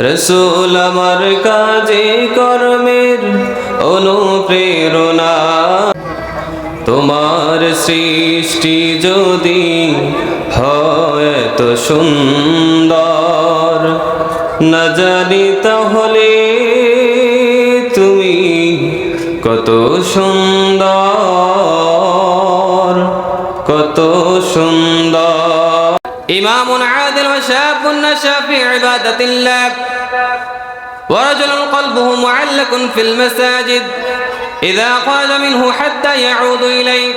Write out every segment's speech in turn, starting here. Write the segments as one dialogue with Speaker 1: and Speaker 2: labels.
Speaker 1: রসূল আমার কাজে কর্মের অনুপ্রেরণা। তোমার সৃষ্টি যদি হয় তো সুন্দর, না জানি তাহলে তুমি কত সুন্দর, কত সুন্দর। ইমামুন আদিল ওয়া শাবুন নাশা ফি ইবাদাতিল্লাহ ওয়া রাজুলুন কলবুহু মুআল্লাকুন ফিল মাসাজিদ ইযা খারাজা মিনহু হাত্তা ইয়াউদু ইলাইহি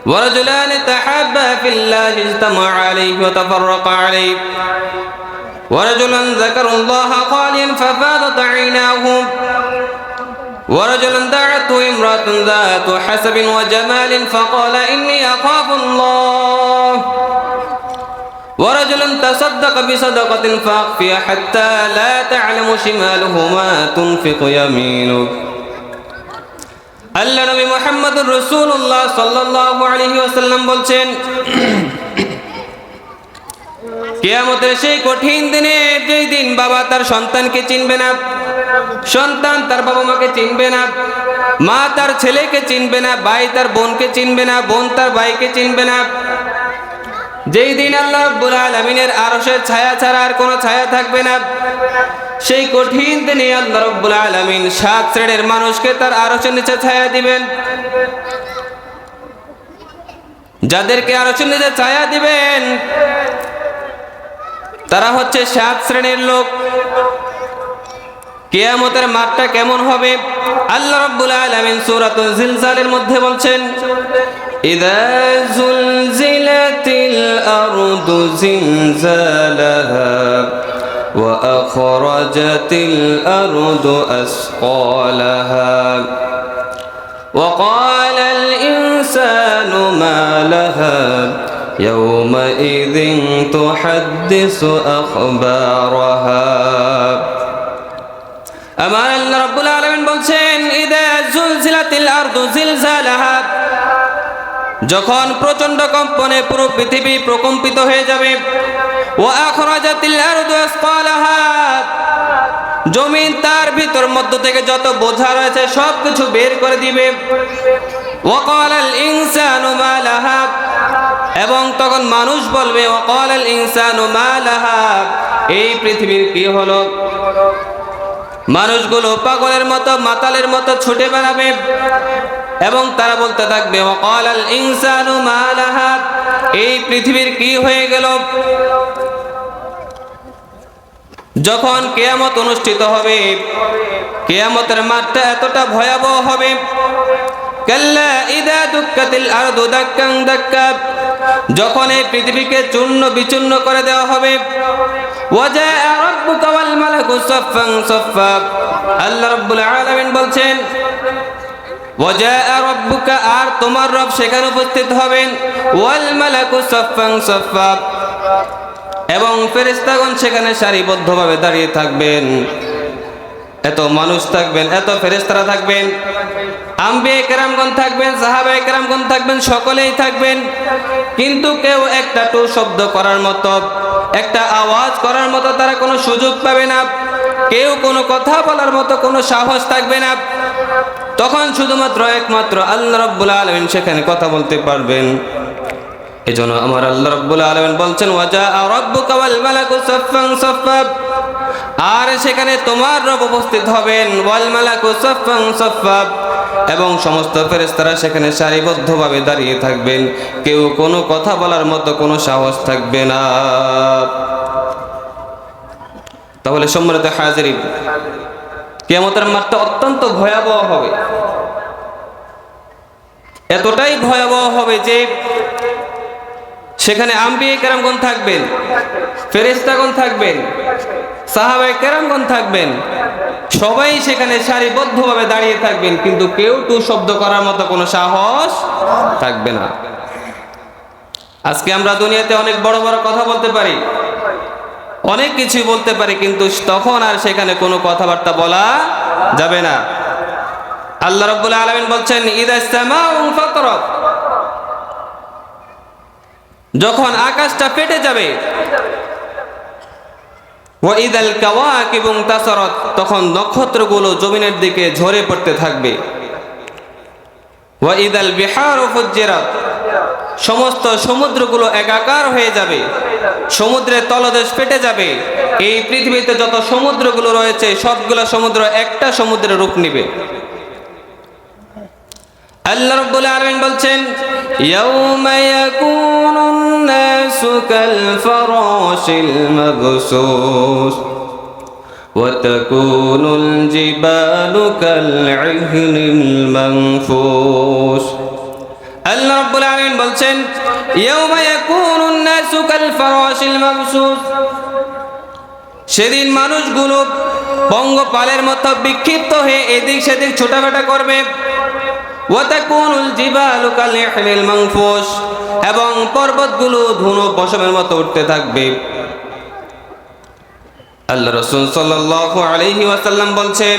Speaker 1: ওয়া রাজুলান তাহাব্বা ফিল্লাহি ইজতামা'a আলাইহি ওয়া তাফাররাকা আলাইহি ওয়া রাজুলুন যাকারাল্লাহা খালিয়ান ফাফাদাত আইনাহুম ورجلا دعته امرأة ذات حسب وجمال فقال إني أخاف الله ورجلا تصدق بصدقة فأخفي حتى لا تعلم شماله ما تنفق يمينه আল্লাহ নবী মুহাম্মদুর রাসূলুল্লাহ সাল্লাল্লাহু আলাইহি ওয়াসাল্লাম বলছেন, কিয়ামতের সেই কঠিন দিনে, যেই দিন বাবা তার সন্তানকে চিনবে না, সন্তান তার বাবা মাকে চিনবে না, মা তার ছেলেকে চিনবে না, ভাই তার বোনকে চিনবে না, বোন তার ভাইকে চিনবে না, যেই দিন আল্লাহ রাব্বুল আলামিনের আরশের ছায়া ছাড়া আর কোনো ছায়া থাকবে না, সেই কঠিন দিনে আল্লাহ রাব্বুল আলামিন 7 শ্রেণীর মানুষকে তার আরশের নিচে ছায়া দিবেন। যাদেরকে আরশের নিচে ছায়া দিবেন তারা হচ্ছে 7 শ্রেণীর লোক। কিয়ামতের মাঠটা কেমন হবে আল্লাহ রাব্বুল আলামিন সূরাতুল জিলজালের মধ্যে বলছেন, ইযা যুলজিলাতিল আরদু জিলজালাহা ওয়া আখরাজাতিল আরদু আসকালাহা ওয়া ক্বালাল ইনসানু মা লাহা ইয়াওমাইযিন তুহাদ্দিসু আখবারাহা। আমার আল্লাহ রাব্বুল আলামিন বলছেন, ইযা যুলজিলাতিল আরদু জিলজালাহা, যখন প্রচন্ড কম্পনে পুরো পৃথিবী প্রকম্পিত হয়ে যাবে, ওয়া আখরাজাতিল আরদু আসকালাহা, জমিন তার ভিতর মধ্য থেকে যত বোঝা রয়েছে সবকিছু বের করে দিবে, ওয়া ক্বালাল ইনসানু মা লাহা, এবং তখন মানুষ বলবে, ওয়া ক্বালাল ইনসানু মা লাহা, এই পৃথিবীর কি হলো। মানুষগুলো পাগলের মতো মাতালের মতো ছুটে বেড়াবে এবং তারা বলতে থাকবে, ওয়া ক্বালাল ইনসানু মা লাহা, এই পৃথিবীর কি হয়ে গেল। যখন কিয়ামত অনুষ্ঠিত হবে, কিয়ামতের মাঠটা এতটা ভয়াবহ হবে, কাল্লা ইযা দুক্কাতিল আরদু দাক্কান দাক্কা, যখন এই পৃথিবীকে চূর্ণ বিচূর্ণ করে দেওয়া হবে, ওয়াজাআ রাব্বুকা ওয়াল মালাকু সাফফান সাফফা, আল্লাহ রাব্বুল আলামিন বলছেন, ওয়াজাআ রাব্বুকা, আর তোমার রব সেখানে উপস্থিত হবেন, ওয়াল মালাকু সাফফান সাফফা, এবং ফেরেশতাগণ সেখানে সারিবদ্ধভাবে দাঁড়িয়ে থাকবেন। এত মানুষ থাকবেন, এত ফেরেশতারা থাকবেন, আম্বিয়া কেরামগণ থাকবেন, সাহাবায়ে কেরামগণ থাকবেন, সকলেই থাকবেন, কিন্তু কেউ একটা টু শব্দ করার মতো, একটা আওয়াজ করার মতো তারা কোনো সুযোগ পাবে না, কেউ কোনো কথা বলার মতো কোনো সাহস থাকবে না। তখন শুধুমাত্র একমাত্র আল্লাহ রাব্বুল আলামিন সেখানে কথা বলতে পারবেন। এজন্য আমার আল্লাহ রাব্বুল আলামিন বলছেন, ওয়াজাআ রাব্বুকা ওয়াল মালাকু সাফফান সাফফা, আর সেখানে তোমার রব উপস্থিত হবেন, ওয়াল মালাকু সাফফান সাফফা, এবং সমস্ত ফেরেশতারা সেখানে সারিবদ্ধভাবে দাঁড়িয়ে থাকবেন, কেউ কোনো কথা বলার মতো কোনো সাহস থাকবে না। তাহলে সম্মানিত হাজিরিন, কিয়ামতের মাঠটা অত্যন্ত ভয়াবহ হবে, এতটাই ভয়াবহ হবে যে সেখানে আম্বিয়া কেরামগণ থাকবেন, ফেরেশতাগণ থাকবেন, সাহাবায়ে কেরামগণ থাকবেন, সবাই সেখানে সারিবদ্ধভাবে দাঁড়িয়ে থাকবেন, কিন্তু কেউ টু শব্দ করার মতো কোনো সাহস থাকবে না। আজকে আমরা দুনিয়াতে অনেক বড় বড় কথা বলতে পারি, অনেক কিছু বলতে পারি, কিন্তু তখন আর সেখানে কোনো কথাবার্তা বলা যাবে না। আল্লাহ রাব্বুল আলামিন বলছেন, ইদাস সামাউ ফাতরাত, যখন আকাশটা ফেটে যাবে, ওয়া ইদাল কাওয়াকিবু ইনতাসারাত, তখন নক্ষত্রগুলো জমিনের দিকে ঝরে পড়তে থাকবে। ওয়া ইদাল বিহারু ফুজ্জিরাত, সমস্ত সমুদ্রগুলো একাকার হয়ে যাবে, সমুদ্রের তলদেশ ফেটে যাবে। এই পৃথিবীতে যত সমুদ্রগুলো রয়েছে সবগুলো সমুদ্র একটা সমুদ্রের রূপ নেবে। আল্লাহ রাব্বুল আলামিন বলছেন, ইয়াউমা ইয়াকুনুন নাসু কাল ফারাশিল মাবসুস ওয়া তাকুনুল জিবালু কাল ইহনিল মানফুস। আল্লাহ রাব্বুল আলামিন বলছেন, ইয়াউমা ইয়াকুনুন নাসু কাল ফারাশিল মাবসুস, সেদিন মানুষগুলো পঙ্গপালের মতো বিক্ষিপ্ত হয়ে এদিক সেদিক ছোটাফেটা করবে। ওয়া তাকুনুল জিবালু কাল ইহনিল মানফুস, এবং পর্বতগুলো ধুনো পশমের মতো উঠতে থাকবে। আল্লাহ রাসূল সাল্লাল্লাহু আলাইহি ওয়াসাল্লাম বলছেন,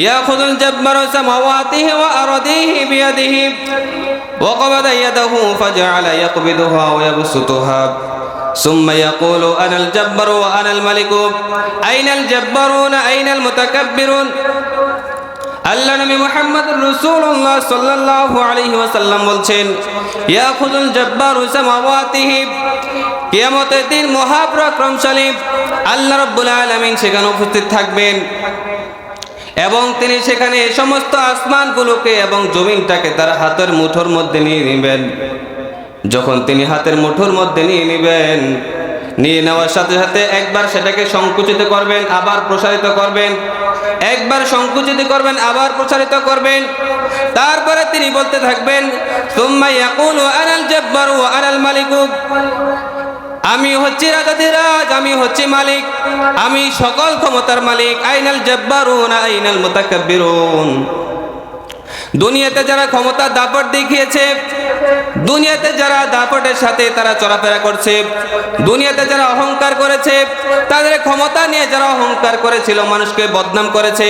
Speaker 1: ইয়াখুযুল জাব্বারু সামাওয়াতিহি ওয়া আরদিহি বিয়াদিহি ওয়া ক্বাবাদা ইয়াদাহু ফাজআলা ইয়াকবিদুহা ওয়া ইয়াবসুতুহা সুম্মা ইয়াকুলু আনাল জাব্বারু ওয়া আনাল মালিকু আইনাল জাব্বারুনা আইনাল মুতাকাব্বিরুন। আল্লাহ নবী মুহাম্মদুর রাসূলুল্লাহ সাল্লাল্লাহু আলাইহি ওয়াসাল্লাম বলছেন, ইয়াখুযুল জাব্বারু সামাওয়াতিহি, কিয়ামতের দিন মহাপরাক্রমশালী আল্লাহ রাব্বুল আলামিন সেখানে উপস্থিত থাকবেন এবং তিনি সেখানে সমস্ত আসমানগুলোকে এবং জমিনটাকে তার হাতের মুঠোর মধ্যে নিয়ে নেবেন। যখন তিনি হাতের মুঠোর মধ্যে নিয়ে নেবেন, নিয়ে নেওয়ার সাথে সাথে একবার সেটাকে সংকুচিত করবেন, আবার প্রসারিত করবেন, একবার সংকুচিত করবেন, আবার প্রসারিত করবেন। তারপরে তিনি বলতে থাকবেন, সুম্মা ইয়াকুলু আনাল জাব্বারু ওয়া আনাল মালিকু, আমি হচ্ছি রাজাধিরাজ, আমি হচ্ছি মালিক, আমি সকল ক্ষমতার মালিক। আইনাল জাব্বারুনা আইনাল মুতাকাব্বিরুন, দুনিয়াতে যারা ক্ষমতা দাপট দেখিয়েছে, দুনিয়াতে যারা দাপটের সাথে তারা চলাফেরা করছে, দুনিয়াতে যারা অহংকার করেছে, তাদের ক্ষমতা নিয়ে যারা অহংকার করেছিল, মানুষকে বদনাম করেছে,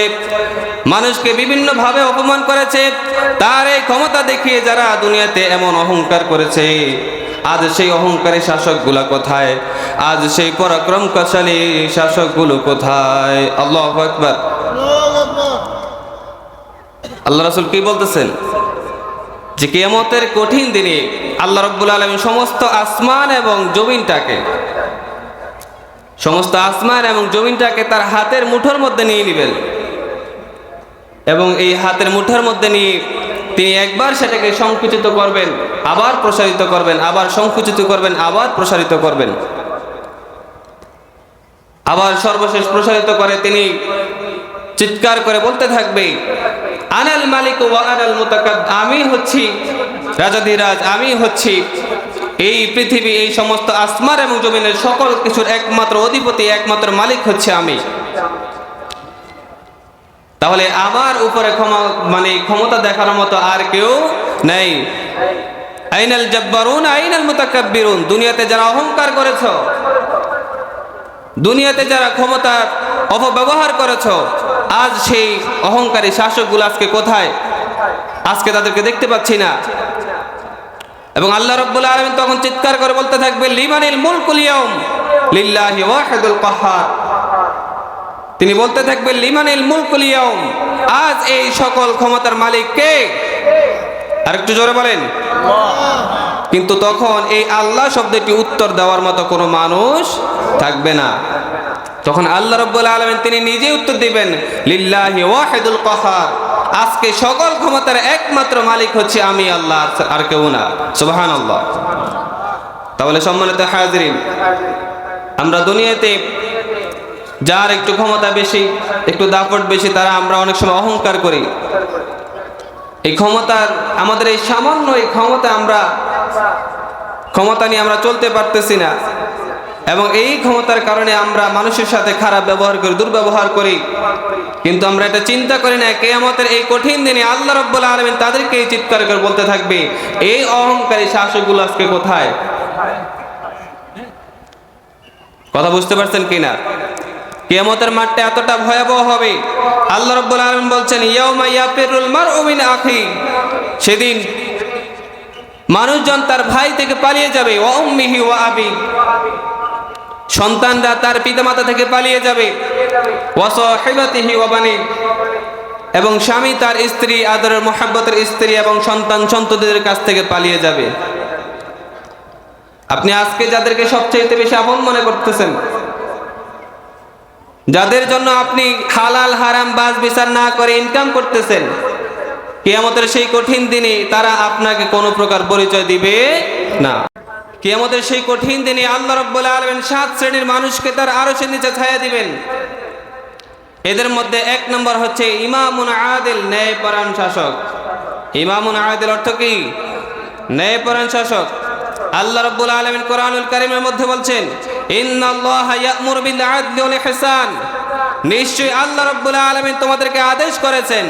Speaker 1: মানুষকে বিভিন্নভাবে অপমান করেছে, তার এই ক্ষমতা দেখিয়ে যারা দুনিয়াতে এমন অহংকার করেছে, আজ সেই অহংকারী শাসকগুলো কোথায়? আজ সেই পরাক্রমশালী শাসকগুলো কোথায়? আল্লাহু আকবার। আল্লাহ রাসূল কি বলতেছেন? যে কিয়ামতের কঠিন দিনে আল্লাহ রাব্বুল আলামিন সমস্ত আসমান এবং জমিনটাকে তার হাতের মুঠোর মধ্যে নিয়ে নেবেন এবং এই হাতের মুঠোর মধ্যে নিয়ে তিনি একবার সেটাকে সংকুচিত করবেন, আবার প্রসারিত করবেন, আবার সংকুচিত করবেন, আবার প্রসারিত করবেন, আবার সর্বশেষ প্রসারিত করে তিনি চিৎকার করে বলতে থাকবে, আনাল মালিক ওয়া আনাল মুতাকাব্বির, আমি হচ্ছি রাজাধিরাজ, আমি হচ্ছি এই পৃথিবী, এই সমস্ত আসমান এবং জমিনের সকল কিছুর একমাত্র অধিপতি, একমাত্র মালিক হচ্ছে আমি। তাহলে আমার উপরে ক্ষমতা দেখানোর মতো আর কেউ নেই। আইনাল জাব্বারুন আইনাল মুতাকাব্বিরুন, দুনিয়াতে যারা অহংকার করেছ, দুনিয়াতে যারা ক্ষমতার অপব্যবহার করেছ, আজ সেই অহংকারী শাসকগুলো আজকে কোথায়? আজকে তাদেরকে দেখতে পাচ্ছি না। এবং আল্লাহ রাব্বুল আলামিন তখন চিৎকার করে বলতে থাকবে, লিমানিল মুলকুল ইয়াউম লিল্লাহি ওয়াহিদুল কাহ্হার, তিনি বলতে থাকবেন, লিমানিল মুলকুল ইয়াউম, আজ এই সকল ক্ষমতার মালিক কে? আরেকটু জোরে বলেন। কিন্তু তখন এই আল্লাহ শব্দটি উত্তর দেওয়ার মতো কোনো মানুষ থাকবে না। তখন আল্লাহ রাব্বুল আলামিন তিনি নিজে উত্তর দিবেন, লিল্লাহি ওয়াহিদুল কাহ্হার, আজকে সকল ক্ষমতার একমাত্র মালিক হচ্ছে আমি আল্লাহ, আর কেউ না। সুবহানাল্লাহ। তাহলে সম্মানিত হাজিরিন, আমরা দুনিয়াতে যার একটু ক্ষমতা বেশি, একটু দাপট বেশি, তারা আমরা অনেক সময় অহংকার করি। এই ক্ষমতার, আমাদের এই সামান্য এই ক্ষমতা নিয়ে আমরা চলতে পারতেছি না, এবং এই ক্ষমতার কারণে আমরা মানুষের সাথে খারাপ ব্যবহার করি, দুর্ব্যবহার করি। কিন্তু আমরা এটা চিন্তা করি না, কিয়ামতের এই কঠিন দিনে আল্লাহ রাব্বুল আলামিন তাদেরকে এই চিৎকার করে বলতে থাকবে, এই অহংকারী শাসকগুলো আজকে কোথায়? কথা বুঝতে পারছেন কিনা? কিয়ামতের মাঠটা এতটা ভয়াবহ হবে। আল্লাহ রাব্বুল আলামিন বলছেন, ইয়াউমা ইয়াফিরুল মারউ মিন আখি, সেদিন মানুষজন তার ভাই থেকে পালিয়ে যাবে, ওয়া উম্মিহি ওয়া আবি, সন্তানরা তার পিতামাতা থেকে পালিয়ে যাবে, ওয়া সাহিবাতিহি ওয়া বানি, এবং স্বামী তার স্ত্রী, আদরের মোহাব্বতের স্ত্রী এবং সন্তান সন্ততিদের কাছ থেকে পালিয়ে যাবে। আপনি আজকে যাদেরকে সবচেয়ে বেশি আপন মনে করতেছেন, যাদের জন্য আপনি হালাল হারাম বাজ বিচার না করে ইনকাম করতেছেন, কিয়ামতের সেই কঠিন দিনে তারা আপনাকে কোনো প্রকার পরিচয় দিবে না। কিয়ামতের সেই কঠিন দিনে আল্লাহ রাব্বুল আলামিন 7 শ্রেণীর মানুষকে তার আরশের নিচে ছায়া দিবেন। এদের মধ্যে 1 নম্বর হচ্ছে ইমামুন আদিল, ন্যায়পরায়ণ শাসক। ইমামুন আদিল অর্থ কি? ন্যায়পরায়ণ শাসক। আল্লাহ রাব্বুল আলামিন কোরআনুল কারীমের মধ্যে বলছেন, ইন্নাল্লাহা ইয়া'মুরু বিল আদলি ওয়াল ইহসান, নিশ্চয়ই আল্লাহ রাব্বুল আলামিন তোমাদেরকে আদেশ করেছেন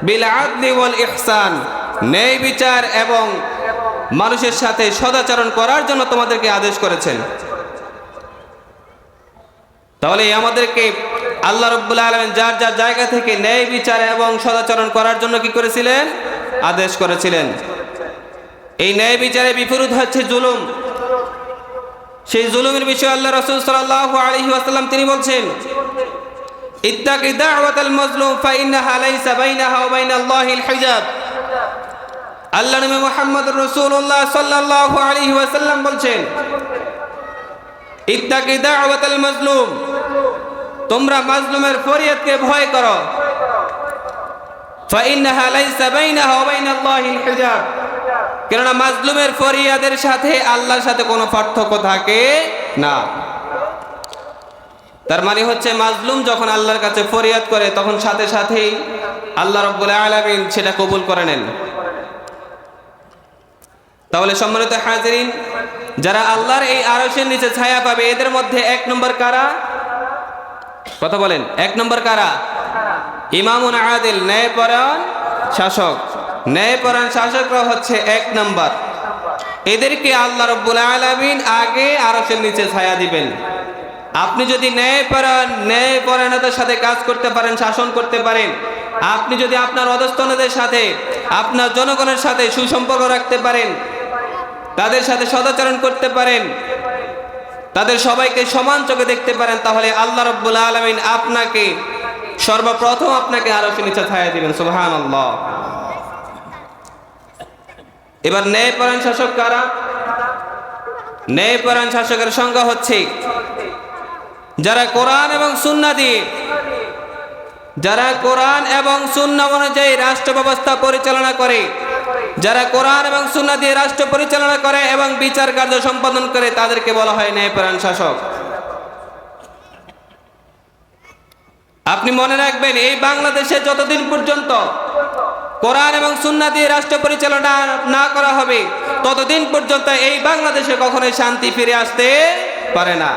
Speaker 1: বিল আদলি ওয়াল ইহসান, ন্যায় বিচার এবং মানুষের সাথে সদাচরণ করার জন্য তোমাদেরকে আদেশ করেছেন। তাহলে আমাদেরকে আল্লাহ রাব্বুল আলামিন যার যার জায়গা থেকে ন্যায় বিচার এবং সদাচরণ করার জন্য কি করেছিলেন? আদেশ করেছিলেন। এই ন্যায় বিচারে বিপরীত হচ্ছে জুলুম। সেই জুলুমের বিষয়ে আল্লাহ রাসূল সাল্লাল্লাহু আলাইহি ওয়াসাল্লাম তিনি বলছেন, ইত্তাকি দাওয়াতাল মাজলুম ফাইন্নাহা লাইসা বাইনাহা ওয়া বাইনাল্লাহিল হিজাব। আল্লাহ নবী মুহাম্মদুর রাসূলুল্লাহ সাল্লাল্লাহু আলাইহি ওয়াসাল্লাম বলছেন, ইত্তাকি দাওয়াতাল মাজলুম, তোমরা মাজলুমের ফরিয়াদকে ভয় করো, ফাইন্নাহা লাইসা বাইনাহা ওয়া বাইনাল্লাহিল হিজাব, কেননা মাজলুমের ফরিয়াদের সাথে আল্লাহর সাথে কোনো পার্থক্য থাকে না। তার মানে হচ্ছে মাজলুম যখন আল্লাহর কাছে ফরিয়াদ করে তখন সাথে সাথেই আল্লাহ রাব্বুল আলামিন সেটা কবুল করে নেন। তাহলে সম্মানিত হাজিরিন, যারা আল্লাহর এই আরশের নিচে ছায়া পাবে এদের মধ্যে 1 নম্বর কারা? কথা বলেন, 1 নম্বর কারা? ইমামুন আদিল, ন্যায়পরায়ণ শাসক। ন্যায়পরায়ণ শাসকরা হচ্ছে 1 নম্বর। এদেরকে আল্লাহ রাব্বুল আলামিন আগে আরশের নিচে ছায়া দিবেন। আপনি যদি ন্যায়পরায়ণতার সাথে কাজ করতে পারেন, শাসন করতে পারেন, আপনি যদি আপনার অধস্তনদের সাথে, আপনার জনগণের সাথে সুসম্পর্ক রাখতে পারেন, তাদের সাথে সদাচরণ করতে পারেন, তাদের সবাইকে সমান চোখে দেখতে পারেন, তাহলে আল্লাহ রাব্বুল আলামিন আপনাকে সর্বপ্রথম আপনাকে আরশের নিচে ছায়া দিবেন। সুবহানাল্লাহ। এবার ন্যায়পরায়ণ শাসক কারা? ন্যায়পরায়ণ শাসকের সংজ্ঞা হচ্ছে যারা কোরআন এবং সুন্নাহ দিয়ে, যারা কোরআন এবং সুন্নাহ অনুযায়ী রাষ্ট্র ব্যবস্থা পরিচালনা করে, যারা কোরআন এবং সুন্নাহ দিয়ে রাষ্ট্র পরিচালনা করে এবং বিচার কার্য সম্পাদন করে, তাদেরকে বলা হয় ন্যায়পরায়ণ শাসক। আপনি মনে রাখবেন, এই বাংলাদেশে যতদিন পর্যন্ত কোরআন এবং সুন্নাহ দিয়ে রাষ্ট্র পরিচালনা না করা হবে ততদিন পর্যন্ত এই বাংলাদেশে কখনোই শান্তি ফিরে আসতে পারে না।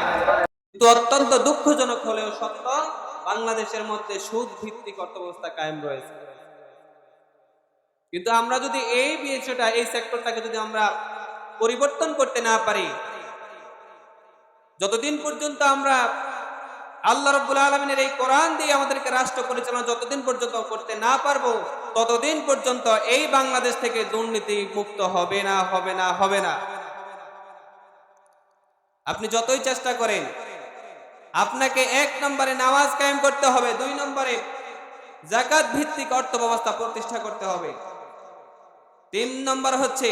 Speaker 1: কিন্তু অত্যন্ত দুঃখজনক হলেও সত্য, বাংলাদেশের মধ্যে সুদ ভিত্তিক অর্থব্যবস্থা কায়েম রয়েছে। কিন্তু আমরা যদি এই বিষয়টা, এই সেক্টরটাকে যদি আমরা পরিবর্তন করতে না পারি, যতদিন পর্যন্ত আমরা আল্লাহ রাব্বুল আলামিনের এই কোরআন দিয়ে আমাদেরকে রাষ্ট্র পরিচালনা যতদিন পর্যন্ত করতে না পারবো, ততদিন পর্যন্ত এই বাংলাদেশ থেকে দুর্নীতি মুক্ত হবে না, হবে না, হবে না। আপনি যতই চেষ্টা করেন, আপনাকে 1 নম্বরে নামাজ কায়েম করতে হবে, 2 নম্বরে যাকাত ভিত্তিক অর্থ ব্যবস্থা প্রতিষ্ঠা করতে হবে, 3 নম্বর হচ্ছে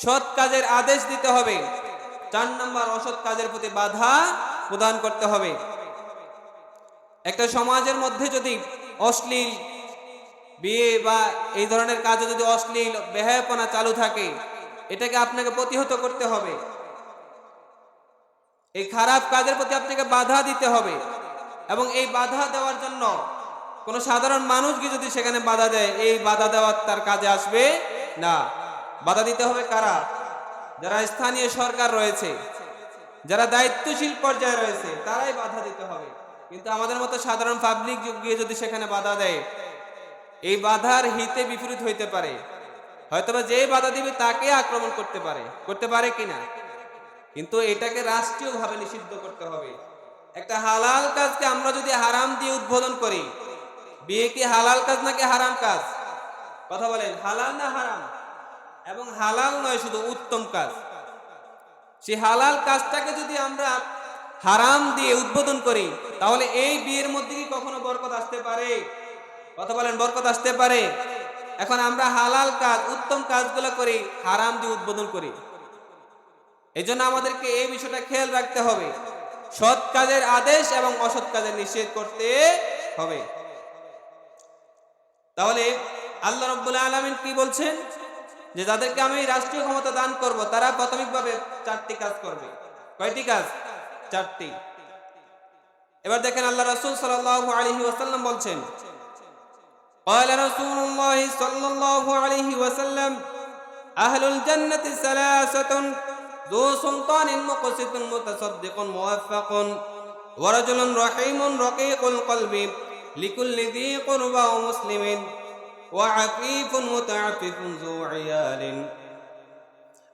Speaker 1: সৎ কাজের আদেশ দিতে হবে, 4 নম্বর অসৎ কাজের প্রতি বাধা প্রদান করতে হবে। একটা সমাজের মধ্যে যদি অশ্লীল বিয়ে বা এই ধরনের কাজে যদি অশ্লীল বেহায়াপনা চালু থাকে, এটাকে আপনাকে প্রতিহত করতে হবে। এই খারাপ কাজের প্রতি আপনাকে বাধা দিতে হবে, এবং এই বাধা দেওয়ার জন্য কোনো সাধারণ মানুষকে যদি সেখানে বাধা দেয়, এই বাধা দেওয়ার তার কাজে আসবে না। বাধা দিতে হবে কারা? যারা স্থানীয় সরকার রয়েছে, যারা দায়িত্বশীল পর্যায়ে রয়েছে, তারাই বাধা দিতে হবে। কিন্তু আমাদের মতো সাধারণ পাবলিক গিয়ে যদি সেখানে বাধা দেয়, এই বাধার হিতে বিপরীত হইতে পারে। হয়তোবা যে বাধা দিবে তাকে আক্রমণ করতে পারে কিনা, কিন্তু এটাকে রাষ্ট্রীয়ভাবে নিষিদ্ধ করতে হবে। একটা হালাল কাজকে আমরা যদি হারাম দিয়ে উদ্বোধন করি, বিয়ে কি হালাল কাজ নাকি হারাম কাজ? কথা বলেন, হালাল না হারাম? এবং হালাল নয় শুধু উত্তম কাজ। সেই হালাল কাজটাকে যদি আমরা হারাম দিয়ে উদ্বোধন করি, তাহলে এই বিয়ের মধ্যে কি কখনো বরকত আসতে পারে? কথা বলেন, বরকত আসতে পারে? এখন আমরা হালাল কাজ, উত্তম কাজগুলো করি, হারাম দিয়ে উদ্বোধন করি। এই জন্য আমাদেরকে এই বিষয়টা খেয়াল রাখতে হবে, সৎ কাজের আদেশ এবং অসৎ কাজের নিষেধ করতে হবে। তাহলে আল্লাহ রাব্বুল আলামিন কি বলছেন, যে যাদেরকে আমি রাষ্ট্রীয় ক্ষমতা দান করব তারা প্রাথমিকভাবে 4টি কাজ করবে। কয়টি কাজ? 4টি। এবার দেখেন আল্লাহ রাসূল সাল্লাল্লাহু আলাইহি ওয়াসাল্লাম বলছেন, قال رسول الله صلى الله عليه وسلم أهل الجنة ثلاثة ذو سلطان مقسط متصدق موفق ورجل رحيم رقيق القلب لكل ذي قربى ومسلم وعفيف متعفف ذو عيال।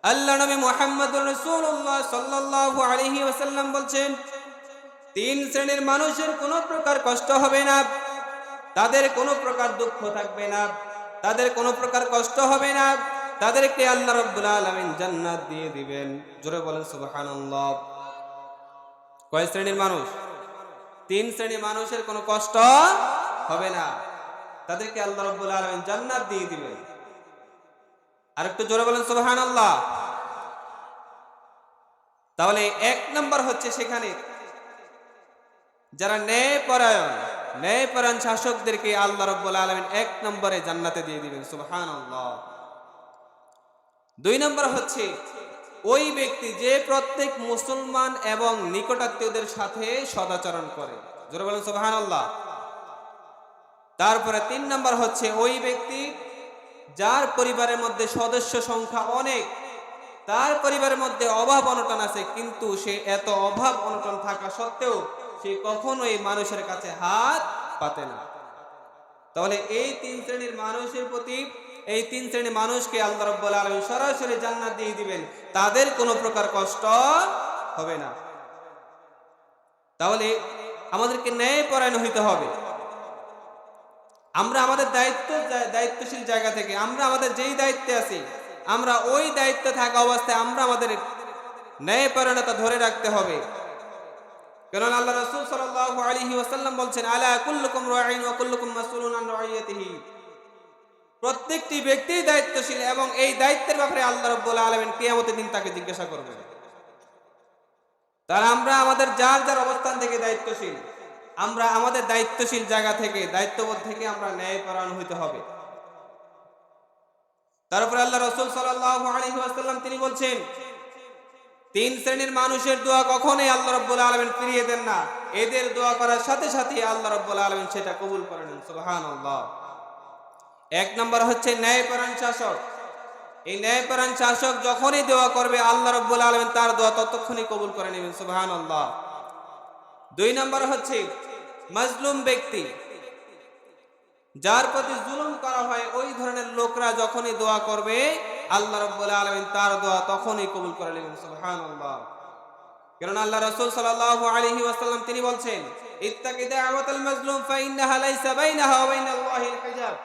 Speaker 1: আল্লাহ নবী মুহাম্মদুর রাসূলুল্লাহ সাল্লাল্লাহু আলাইহি ওয়াসাল্লাম বলছেন, 3 শ্রেণীর মানুষের কোনো প্রকার কষ্ট হবে না, তাদের কোনো প্রকার দুঃখ থাকবে না, তাদের কোনো প্রকার কষ্ট হবে না, তাদেরকে আল্লাহ রাব্বুল আলামিন জান্নাত দিয়ে দিবেন। জোরে বলেন সুবহানাল্লাহ। কয় শ্রেণীর মানুষ? 3 শ্রেণীর মানুষের কোনো কষ্ট হবে না, তাদেরকে আল্লাহ রাব্বুল আলামিন জান্নাত দিয়ে দিবেন। আরেকটু জোরে বলেন সুবহানাল্লাহ। তাহলে 1 নাম্বার হচ্ছে সেখানে যারা ন্যায়পরায়ণ শাসকদেরকে আল্লাহ রাব্বুল আলামিন 1 নম্বরে জান্নাতে দিয়ে দিবেন। সুবহানাল্লাহ। 2 নম্বর হচ্ছে ওই ব্যক্তি যে প্রত্যেক মুসলমান এবং নিকটাত্মীয়দের সাথে সদাচরণ করে। জোরে বলেন সুবহানাল্লাহ। তারপরে 3 নম্বর হচ্ছে ওই ব্যক্তি যার পরিবারের মধ্যে সদস্য সংখ্যা অনেক, তার পরিবারের মধ্যে অভাব অনটন আছে, কিন্তু সে এত অভাব অনটন থাকা সত্ত্বেও সে কখনোই মানুষের কাছে হাত পাতে না। তাহলে এই 3 শ্রেণীর মানুষের প্রতি, এই 3 শ্রেণীর মানুষকে আল্লাহ রাব্বুল আলামিন সরাসরি জান্নাত দিয়ে দিবেন, তাদের কোনো প্রকার কষ্ট হবে না। তাহলে আমাদেরকে ন্যায়পরায়ণ হইতে হবে। আমরা আমাদের দায়িত্বশীল জায়গা থেকে, আমরা আমাদের যেই দায়িত্বে আছি, আমরা ওই দায়িত্বে থাকা অবস্থায় আমরা আমাদের ন্যায়পরায়ণতা ধরে রাখতে হবে। কারণ আল্লাহ রাসূল সাল্লাল্লাহু আলাইহি ওয়াসাল্লাম বলছেন, আলা কুল্লুকুম রাঈন ওয়া কুল্লুকুম মাসউলুন আন রাইয়াতিহি। প্রত্যেকটি ব্যক্তি দায়িত্বশীল এবং এই দায়িত্বের ব্যাপারে আল্লাহ রাব্বুল আলামিন কিয়ামতের দিন তাকে জিজ্ঞাসা করবেন। তাহলে আমরা আমাদের যার যার অবস্থান থেকে দায়িত্বশীল, আমরা আমাদের দায়িত্বশীল জায়গা থেকে, দায়িত্ববোধ থেকে আমরা ন্যায়পরায়ণ হইতে হবে। তারপর আল্লাহ রাসূল সাল্লাল্লাহু আলাইহি ওয়াসাল্লাম তিনি বলছেন, 3 শ্রেণীর মানুষের দোয়া কখনোই আল্লাহ রাব্বুল আলামিন ফিরিয়ে দেন না, এদের দোয়া করার সাথে সাথে আল্লাহ রাব্বুল আলামিন সেটা কবুল করে নেন। সুবহানাল্লাহ। 1 নম্বর হচ্ছে ন্যায়পরায়ণ শাসক। এই ন্যায়পরায়ণ শাসক যখনই দোয়া করবে আল্লাহ রাব্বুল আলামিন তার দোয়া ততক্ষণই কবুল করে নেবেন। সুবহানাল্লাহ। 2 নম্বর হচ্ছে মাজলুম ব্যক্তি, যার প্রতি জুলুম করা হয়, ওই ধরনের লোকরা যখনই দোয়া করবে আল্লাহ রাব্বুল আলামিন তার দোয়া তখনই কবুল করে নেবেন। সুবহানাল্লাহ। কারণ আল্লাহ রাসূল সাল্লাল্লাহু আলাইহি ওয়াসাল্লাম তিনি বলছেন, ইত্তাকি দাওয়াতাল মাজলুম ফাইন্নাহা লাইসা বাইনাহা ওয়া বাইনাল্লাহিল হিজাব।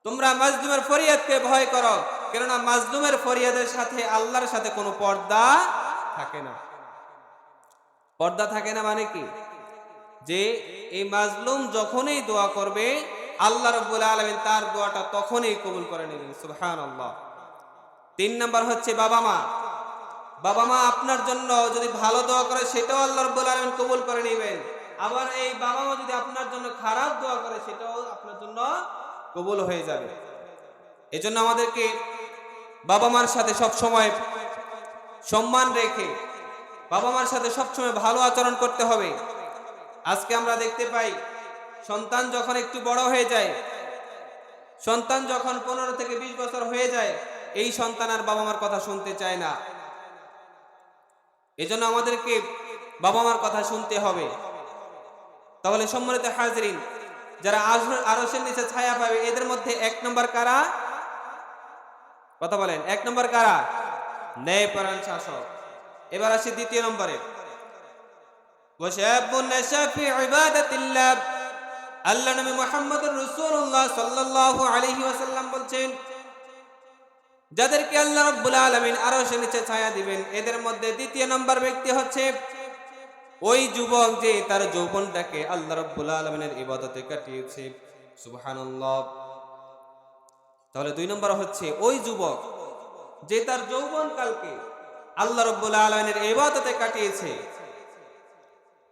Speaker 1: তোমরা মাজলুমের ফরিয়াদকে ভয় করো, কেননা মাজলুমের ফরিয়াদের সাথে আল্লাহর সাথে কোনো পর্দা থাকে না। পর্দা থাকে না মানে কি? যে এই মাজলুম যখনই দোয়া করবে আল্লাহ রাব্বুল আলামিন তার দোয়াটা তখনই কবুল করে নেবেন। সুবহানাল্লাহ। 3 নাম্বার হচ্ছে বাবা মা। বাবা মা আপনার জন্য যদি ভালো দোয়া করে সেটাও আল্লাহ রাব্বুল আলামিন কবুল করে নেবেন। আবার এই বাবা মা যদি আপনার জন্য খারাপ দোয়া করে সেটাও আপনার জন্য কবুল হয়ে যাবে। এজন্য আমাদেরকে বাবা মার সাথে সব সময় সম্মান রেখে বাবা মার সাথে সবসময় ভালো আচরণ করতে হবে। আজকে আমরা দেখতে পাই সন্তান যখন একটু বড় হয়ে যায়, সন্তান যখন 15 থেকে 20 বছর হয়ে যায়, এই সন্তান আর বাবা মার কথা শুনতে চায় না। এজন্য আমাদেরকে বাবা মার কথা শুনতে হবে। তাহলে সম্মানিত হাজরিন, যারা আরশের নিচে ছায়া পাবে এদের মধ্যে 1 নম্বর কারা? কথা বলেন, 1 নম্বর কারা? ন্যায়পরায়ণ শাসক। এবার আসি 2 নম্বরে, ওয়াশাবুন নাশা ফি ইবাদাতিল্লাহ। আল্লাহ নবী মুহাম্মদুর রাসূলুল্লাহ সাল্লাল্লাহু আলাইহি ওয়াসাল্লাম বলছেন, যাদেরকে আল্লাহ রাব্বুল আলামিন আরশের নিচে ছায়া দিবেন, এদের মধ্যে দ্বিতীয় নম্বর ব্যক্তি হচ্ছে ওই যুবক যে তার যৌবনটাকে আল্লাহ রাব্বুল আলামিনের ইবাদতে কাটিয়েছে। সুবহানাল্লাহ। তাহলে দুই নম্বর হচ্ছে ওই যুবক যে তার যৌবনকালকে আল্লাহ রাব্বুল আলামিনের ইবাদতে কাটিয়েছে।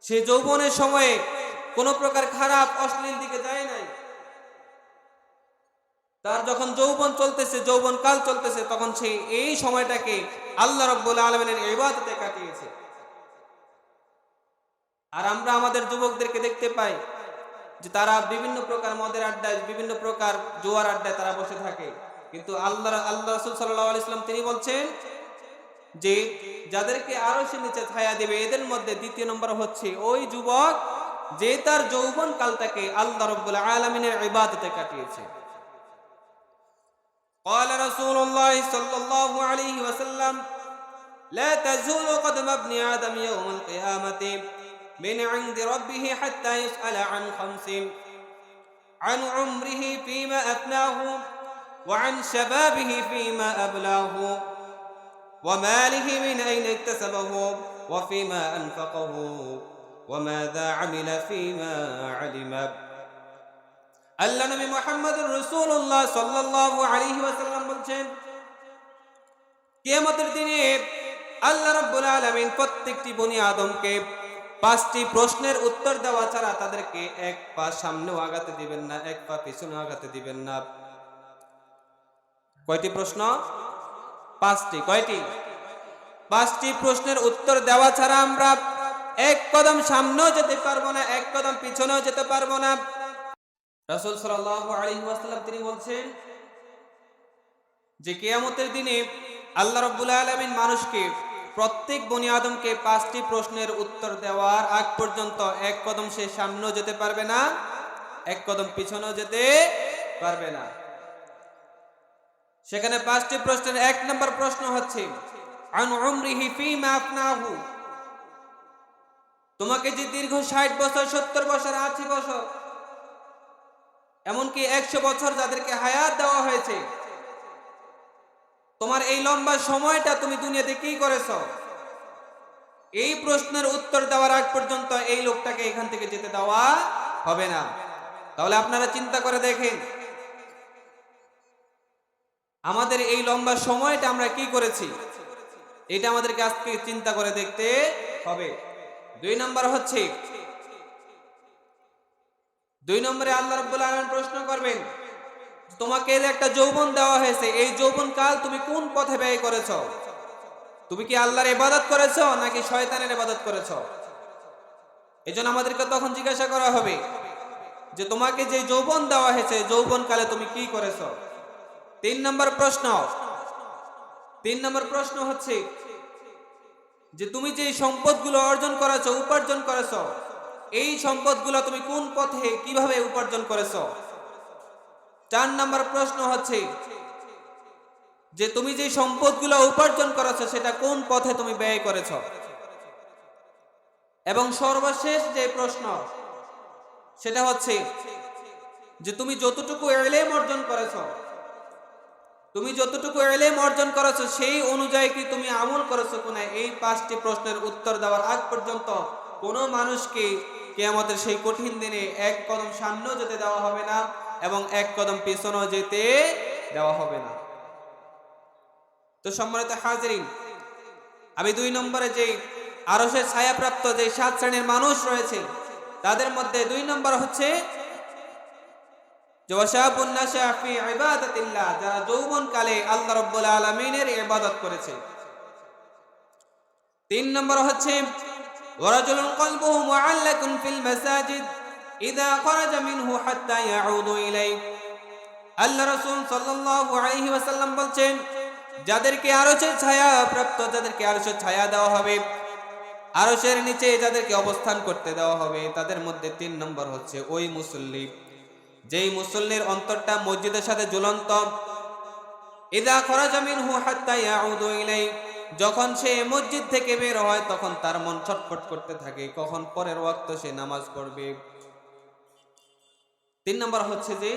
Speaker 1: সে যৌবনের সময়ে কোনো প্রকার খারাপ অশ্লীল দিকে যায় নাই। তার যখন যৌবন চলতেছে, যৌবন কাল চলতেছে, তখন সে এই সময়টাকে আল্লাহ রাব্বুল আলামিনের ইবাদতে কাটিয়েছে। আর আমরা আমাদের যুবকদেরকে দেখতে পাই যে তারা বিভিন্ন প্রকার মদের আড্ডায়, বিভিন্ন প্রকার জুয়ার আড্ডায় তারা বসে থাকে। কিন্তু আল্লাহ রাসূল সাল্লাল্লাহু আলাইহি ওয়াসাল্লাম তিনি বলছেন যে যাদেরকে আরশের নিচে ছায়া দেবে, এদের মধ্যে দ্বিতীয় নম্বর হচ্ছে ওই যুবক যে তার যৌবন কালটাকে আল্লাহ রাব্বুল আলামিনের ইবাদতে কাটিয়েছে। قال رسول الله صلى الله عليه وسلم لا تزول قدم ابن آدم يوم القيامة من عند ربه حتى يسأل عن خمس: عن عمره فيما أفناه، وعن شبابه فيما أبلاه، وماله من أين اكتسبه، وفيما أنفقه، وماذا عمل فيما علم। আল্লাহ নবী মুহাম্মদুর রাসূলুল্লাহ সাল্লাল্লাহু আলাইহি ওয়াসাল্লাম বলেন, কিয়ামতের দিনে আল্লাহ রাব্বুল আলামিন প্রত্যেকটি বনি আদমকে 5টি প্রশ্নের উত্তর দেওয়া ছাড়া তাদেরকে এক পা সামনেও আগাতে দিবেন না, এক পা পিছনেও আগাতে দিবেন না। কয়টি প্রশ্ন? 5টি। কয়টি? 5টি প্রশ্নের উত্তর দেওয়া ছাড়া আমরা এক কদম সামনেও যেতে পারবো না, এক কদম পিছনেও যেতে পারবো না। রাসূল সাল্লাল্লাহু আলাইহি ওয়াসাল্লাম তিনি বলছেন যে কিয়ামতের দিনে আল্লাহ রাব্বুল আলামিন মানুষকে, প্রত্যেক বনি আদমকে 5টি প্রশ্নের উত্তর দেওয়ার আগ পর্যন্ত এক কদম সে সামনেও যেতে পারবে না, এক কদম পিছনেও যেতে পারবে না। সেখানে 5টি প্রশ্নের 1 নম্বর প্রশ্ন হচ্ছে আন উমরিহি ফীমা আফনাহু। তোমাকে যে দীর্ঘ 60 বছর, 70 বছর, 80 বছর, এমনকি 100 বছর যাদেরকে হায়াত দেওয়া হয়েছে, তোমার এই লম্বা সময়টা তুমি দুনিয়াতে কি করেছো? এই প্রশ্নের উত্তর দেওয়ার আগ পর্যন্ত এই লোকটাকে এখান থেকে যেতে দেওয়া হবে না। তাহলে আপনারা চিন্তা করে দেখেন আমাদের এই লম্বা সময়টা আমরা কি করেছি, এটা আমাদেরকে আজকে চিন্তা করে দেখতে হবে। 2 নম্বর হচ্ছে, 2 নম্বরে আল্লাহ রাব্বুল আলামিন প্রশ্ন করবেন, তোমাকে একটা যৌবন দেওয়া হয়েছে, এই যৌবন কাল তুমি কোন পথে ব্যয় করেছো? তুমি কি আল্লাহর ইবাদত করেছো নাকি শয়তানের ইবাদত করেছো? এজন্য আমাদেরকে তখন জিজ্ঞাসা করা হবে যে তোমাকে যে যৌবন দেওয়া হয়েছে, যৌবন কালে তুমি কি করেছো? 3 নম্বর প্রশ্ন, 3 নম্বর প্রশ্ন হচ্ছে যে তুমি যে সম্পদগুলো অর্জন করেছো, উপার্জন করেছো, এই সম্পদগুলো তুমি কোন পথে কিভাবে উপার্জন করেছো? 4 নম্বর প্রশ্ন হচ্ছে যে তুমি যে সম্পদগুলো উপার্জন করেছো সেটা কোন পথে তুমি ব্যয় করেছো? এবং সর্বশেষ যে প্রশ্ন সেটা হচ্ছে যে তুমি যতটুকু ইলম অর্জন করেছো, তুমি যতটুকু ইলম অর্জন করেছো সেই অনুযায়ী কি তুমি আমল করেছো কিনা? এই 5টি প্রশ্নের উত্তর দেওয়ার আগ পর্যন্ত কোনো মানুষকে কিয়ামতের সেই কঠিন দিনে এক কদম সামনেও যেতে দেওয়া হবে না এবং এক কদম পিছনেও যেতে দেওয়া হবে না। তো সম্মানিত হাজিরিন, আমি 2 নম্বরে যে আরশের ছায়াপ্রাপ্ত যে 7 শ্রেণীর মানুষ রয়েছে তাদের মধ্যে 2 নম্বর হচ্ছে ওয়াশাবুন নাশা ফি ইবাদাতিল্লাহ, যারা যৌবন কালে আল্লাহ রাব্বুল আলামিনের ইবাদত করেছে। 3 নম্বর হচ্ছে ওয়ারাজুলুন কলবুহু মুআল্লাকুন ফিল মাসাজিদ ইযা খারাজা মিনহু হাত্তা ইয়াউদু ইলাইহি। আল্লাহ রাসূল সাল্লাল্লাহু আলাইহি ওয়াসাল্লাম বলেন, যাদেরকে আরশের ছায়া প্রাপ্ত, যাদেরকে আরশের ছায়া দেওয়া হবে, আরশের নিচে যাদেরকে অবস্থান করতে দেওয়া হবে, তাদের মধ্যে 3 নম্বর হচ্ছে ওই মুসল্লি যেই মুসল্লির অন্তরটা মসজিদের সাথে ঝুলন্ত। ইযা খারাজা মিনহু হাত্তা ইয়াউদু ইলাইহি, যখন সে মসজিদ থেকে বের হয় তখন তার মন ছটফট করতে থাকে কখন পরের ওয়াক্ত সে নামাজ পড়বে। 3 নম্বর হচ্ছে যে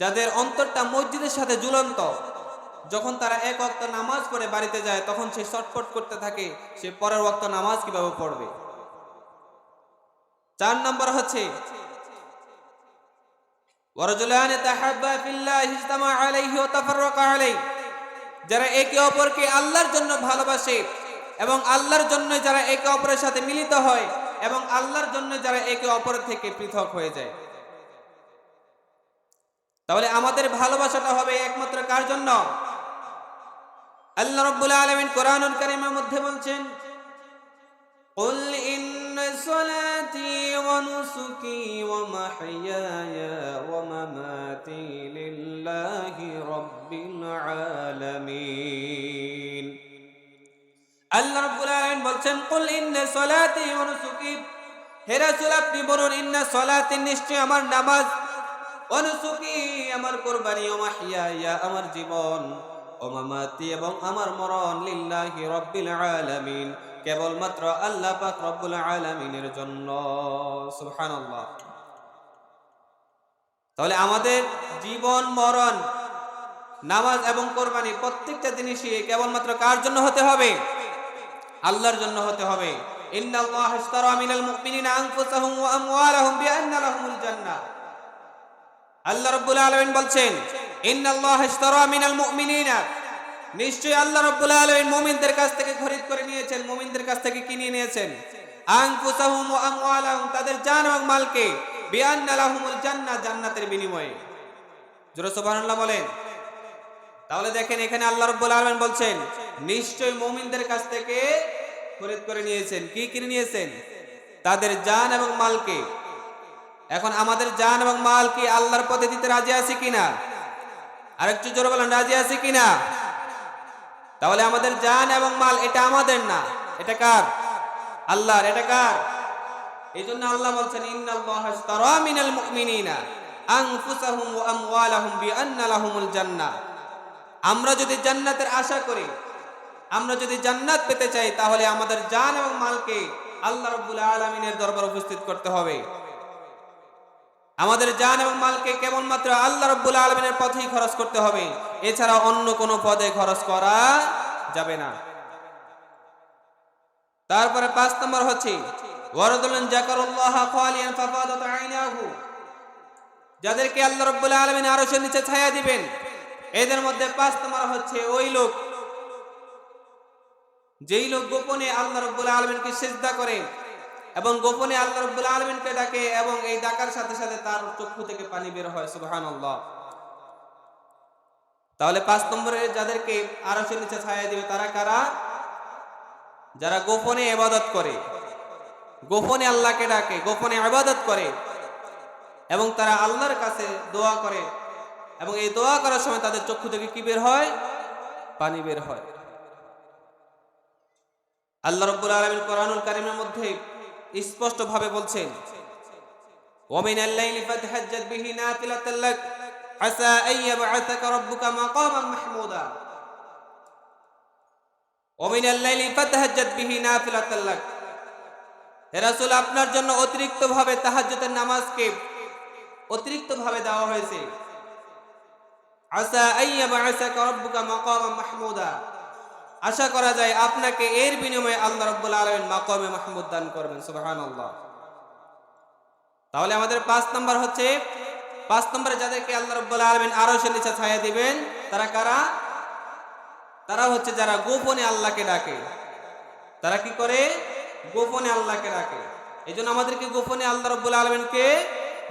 Speaker 1: যাদের অন্তরটা মসজিদের সাথে ঝুলন্ত, যখন তারা এক ওয়াক্ত নামাজ পড়ে বাড়িতে যায় তখন সে ছটফট করতে থাকে সে পরের ওয়াক্ত নামাজ কিভাবে পড়বে। 4 নম্বর হচ্ছে ওয়ারজুলান তাহাব্বা ফিল্লাহি ইজতামা আলাইহি ওয়া তাফাররাকা আলাইহি, যারা একে অপরকে আল্লাহর জন্য ভালোবাসে এবং আল্লাহর জন্য যারা একে অপরের সাথে মিলিত হয় এবং আল্লাহর জন্য যারা একে অপরের থেকে পৃথক হয়ে যায়। তাহলে আমাদের ভালোবাসাটা হবে একমাত্র কার জন্য? আল্লাহ রাব্বুল আলামিন কোরআনুল কারীমের মধ্যে বলছেন, قل إن صلاتي ونسكي ومحياي ومماتي لله رب العالمين। আল্লাহ রাব্বুল আলামিন বলছেন, قل إن صلاتي ونسكي, হে রাসূল আপনি বলুন, ইন্না সলাতি, নিশ্চয় আমার নামাজ, অনুসুকি আমার কুরবানি, ও মাহিয়ায়া আমার জীবন, ও মামাতি এবং আমার মরণ, লিল্লাহি রাব্বিল আলামিন, কেবলমাত্র আল্লাহ পাক রব্বুল আলামিনের জন্য। সুবহানাল্লাহ। তাহলে আমাদের জীবন মরণ, নামাজ এবং কুরবানি প্রত্যেকটা জিনিসই কেবলমাত্র কার জন্য হতে হবে? আল্লাহর জন্য হতে হবে। ইন্নাল্লাহা ইশতারা মিনাল মুমিনিনা আনফুসাহুম ওয়া আমওয়ালাহুম বিআন্না লাহুমুল জান্নাহ। আল্লাহ রাব্বুল আলামিন বলছেন, ইন্নাল্লাহা ইশতারা মিনাল মুমিনিনা, নিশ্চয়ই আল্লাহ রাব্বুল আলামিন মুমিনদের কাছ থেকে খরিদ করে নিয়েছেন, মুমিনদের কাছ থেকে কিনে নিয়েছেন, আনফুসাহুম ওয়া আমওয়ালাহুম, তাদের জান এবং মালকে, বিআন্না লাহুমুল জান্নাহ, জান্নাতের বিনিময়ে। জোরে সুবহানাল্লাহ বলেন। তাহলে দেখেন এখানে আল্লাহ রাব্বুল আলামিন বলছেন নিশ্চয়ই মুমিনদের কাছ থেকে খরিদ করে নিয়েছেন। কি কিনে নিয়েছেন? তাদের জান এবং মালকে। এখন আমাদের জান এবং মাল কি আল্লাহর পথে দিতে রাজি আছি কিনা? আরেকটু জোরে বলেন, রাজি আছি কিনা? তাহলে আমাদের জান এবং মাল এটা আমাদের না, এটা কার? আল্লাহর। এটা কার? এই জন্য আল্লাহ বলছেন, ইন্নাল্লাহা ইশতারা মিনাল মুমিনিনা আনফুসাহুম ওয়া আমওয়ালাহুম বিআন্না লাহুমুল জান্নাহ। আমরা যদি জান্নাতের আশা করি, আমরা যদি জান্নাত পেতে চাই, তাহলে আমাদের জান এবং মালকে আল্লাহ রাব্বুল আলামিনের দরবারে উপস্থিত করতে হবে। আমাদের জান এবং মালকে কেবলমাত্র আল্লাহ রাব্বুল আলামিনের পথেই খরচ করতে হবে, এছাড়া অন্য কোনো পদে খরচ করা যাবে না। তারপরে 5 নম্বর হচ্ছে ওয়ারাদুলান যাকারুল্লাহা খালিয়ান ফাফাদাত আইনাহু, যাদেরকে আল্লাহ রাব্বুল আলামিন আরশের নিচে ছায়া দিবেন, এদের মধ্যে 5 নম্বর হচ্ছে ওই লোক, যেই লোক গোপনে আল্লাহ রাব্বুল আলামিনকে সিজদা করে এবং গোপনে আল্লাহ রাব্বুল আলামিনকে ডাকে এবং এই ডাকার সাথে সাথে তার চক্ষু থেকে পানি বের হয়। সুবহানাল্লাহ। তাহলে 5 নম্বরে যাদেরকে আরশের নিচে ছায়া দিবে তারা কারা? যারা গোপনে ইবাদত করে, গোপনে আল্লাহকে ডাকে, গোপনে ইবাদত করে এবং তারা আল্লাহর কাছে দোয়া করে এবং এই দোয়া করার সময় তাদের চক্ষু থেকে কি বের হয়? পানি বের হয়। আল্লাহ রাব্বুল আলামিন কোরআনুল কারীমের মধ্যে স্পষ্ট ভাবে বলছেন, ওয়া মিনাল লাইলি ফাতহাজ্জাদ বিহি নাফিলাতাল লাক আসা আন ইয়াবআসাকা রাব্বুকা মাকামান মাহমুদা। ওয়া মিনাল লাইলি ফাতহাজ্জাদ বিহি নাফিলাতাল লাক, হে রাসূল আপনার জন্য অতিরিক্ত ভাবে তাহাজ্জুদের নামাজকে অতিরিক্ত ভাবে দেওয়া হয়েছে। আসা আন ইয়াবআসাকা রাব্বুকা মাকামান মাহমুদা, আশা করা যায় আপনাকে এর বিনিময়ে আল্লাহ রাব্বুল আলামিন মাকামে মাহমুদ দান করবেন। সুবহানাল্লাহ। তাহলে আমাদের 5 নম্বর হচ্ছে, 5 নম্বরে যাদেরকে আল্লাহ রাব্বুল আলামিন আরশের নিচে ছায়া দিবেন তারা কারা? তারা হচ্ছে যারা গোপনে আল্লাহকে ডাকে। তারা কি করে? গোপনে আল্লাহকে ডাকে। এইজন্য আমাদেরকে গোপনে আল্লাহ রাব্বুল আলামিনকে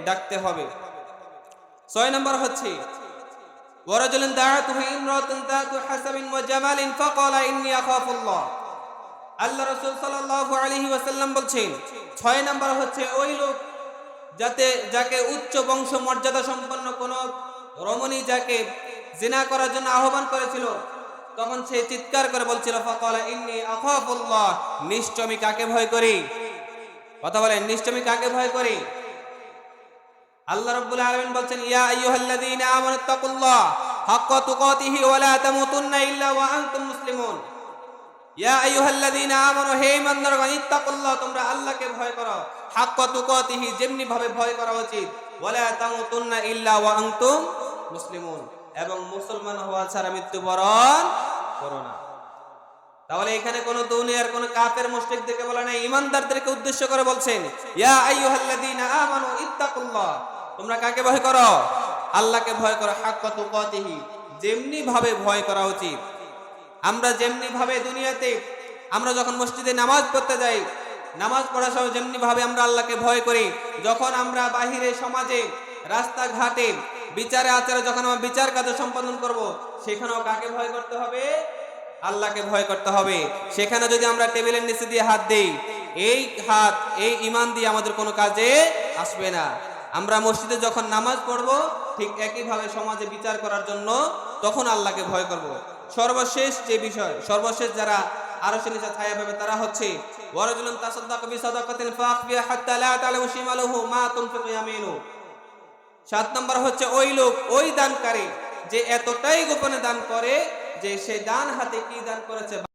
Speaker 1: ডাকতে হবে। 6 নম্বর হচ্ছে ওয়ারাজুলান দাআতুহু ইমরাতুন যাতু হাসাবিন ওয়া জামালিন ফাকালা ইন্নী আখাফুল্লাহ। আল্লাহ রাসূল সাল্লাল্লাহু আলাইহি ওয়াসাল্লাম বলছেন 6 নম্বর হচ্ছে ওই লোক যাকে উচ্চ বংশ মর্যাদা সম্পন্ন কোন রমণী যাকে জিনা করার জন্য আহ্বান করেছিল, তখন সে চিৎকার করে বলছিল, ফাকালা ইন্নী আখাফুল্লাহ, নিশ্চয় আমি কাকে ভয় করি? কথা বলেন, নিশ্চয় আমি কাকে ভয় করি? আল্লাহ রাব্বুল আলামিন বলছেন, ইয়া আইয়ুহাল্লাযীনা আমানু তাকুল্লাহ হাক্কা তুকাতিহি ওয়া লা তামুতুন্না ইল্লা ওয়া আনতুম মুসলিমুন। ইয়া আইয়ুহাল্লাযীনা আমানু, হে ঈমানদারগণ, ইত্তাকুল্লাহ, তোমরা আল্লাহকে ভয় করো, হাক্কা তুকাতিহি, যেমনি ভাবে ভয় করা উচিত, ওয়া লা তামুতুন্না ইল্লা ওয়া আনতুম মুসলিমুন, এবং মুসলমান হওয়া ছাড়া মৃত্যুবরণ করো না। তাহলে এখানে কোন দুনিয়ার কোন কাফের মুশরিকদেরকে বলা নাই, ঈমানদারদেরকে উদ্দেশ্য করে বলছেন, ইয়া আইয়ুহাল্লাযীনা আমানু ইত্তাকুল্লাহ, তোমরা কাকে ভয় করো? আল্লাহকে ভয় করো, হাক্কা তুকাতিহি, যেমনি ভাবে ভয় করা উচিত। আমরা যেমনি ভাবে দুনিয়াতে আমরা যখন মসজিদে নামাজ পড়তে যাই, নামাজ পড়ার সময় যেমনি ভাবে আমরা আল্লাহকে ভয় করি, যখন আমরা বাহিরে সমাজে রাস্তাঘাটে বিচারে আচারে যখন আমরা বিচার কাজ সম্পাদন করব, সেখানেও কাকে ভয় করতে হবে? আল্লাহকে ভয় করতে হবে। সেখানে যদি আমরা টেবিলের নিচে দিয়ে হাত দেই, এই হাত এই ঈমান দিয়ে আমাদের কোনো কাজে আসবে না। আমরা মসজিদে যখন নামাজ পড়ব, ঠিক একইভাবে সমাজে বিচার করার জন্য তখন আল্লাহকে ভয় করব। সর্বশেষ যে বিষয়, সর্বশেষ যারা আরশের নিচে ছায়া পাবে তারা হচ্ছে ওয়ারাজুলুন তাসাদদাকা বিসাদাকাতিন ফাআখফিহা হাত্তা লা তা'লামু শিমালুহু মা তুনফিকু ইয়ামিনু। 7 নম্বর হচ্ছে ওই লোক, ওই দানকারী যে এতটাই গোপনে দান করে যে সে ডান হাতে কি দান করেছে